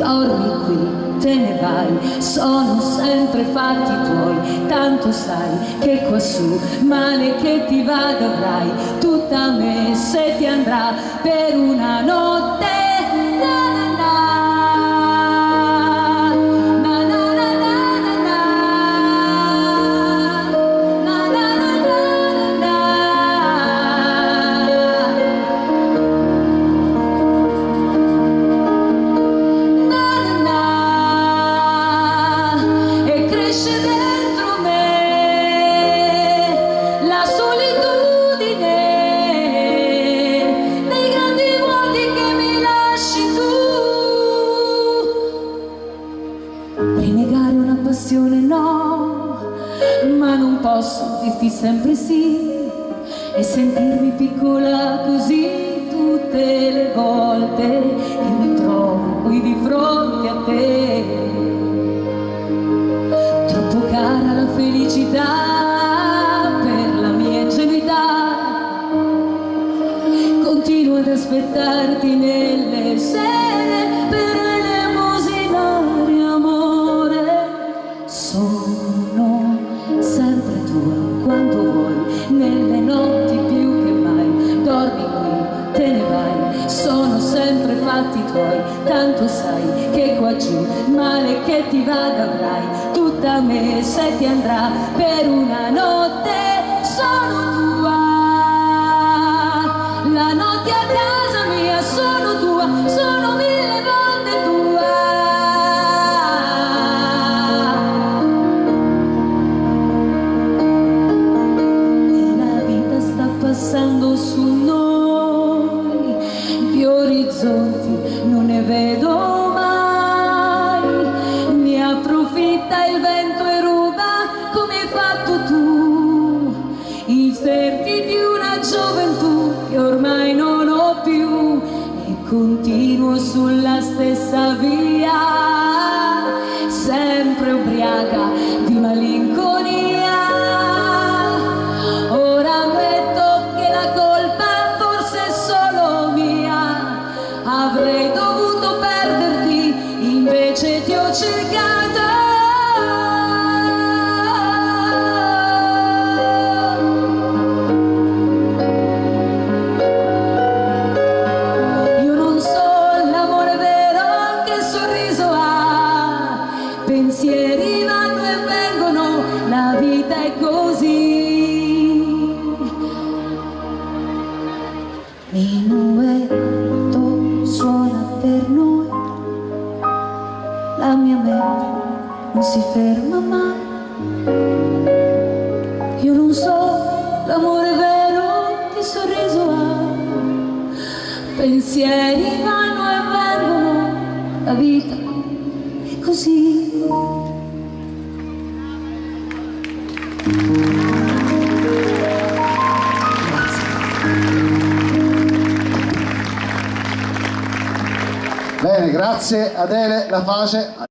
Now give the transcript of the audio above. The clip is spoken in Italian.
dormi qui, te ne vai, sono sempre fatti tuoi, tanto sai che quassù male che ti vada avrai, tutta me se ti andrà per una notte. Rinnegare una passione no, ma non posso dirti sempre sì e sentirmi piccola così tutte le volte che mi trovo qui di fronte a te. Troppo cara la felicità per la mia ingenuità, continuo ad aspettarti nelle sere per sono sempre tua quando vuoi, nelle notti più che mai, dormi qui, te ne vai, sono sempre fatti tuoi, tanto sai che qua giù male che ti vada avrai, tutta me se ti andrà per una notte, sono tua, la notte a casa mia sono tua, sono mille volte tua. Passando su noi, gli orizzonti non ne vedo mai, ne approfitta il vento e ruba come hai fatto tu, i serti di una gioventù che ormai non ho più e continuo sulla stessa via, sempre ubriaca di malinconia. Avrei dovuto perderti, invece ti ho cercata. Io non so l'amore vero, che sorriso ha, pensieri vanno e vengono, la vita è così. Minuetto suona per noi, la mia mente non si ferma mai. Io non so l'amore vero, che sorriso ha, pensieri vanno e vengono, la vita è così. Bene, grazie Adele La Face.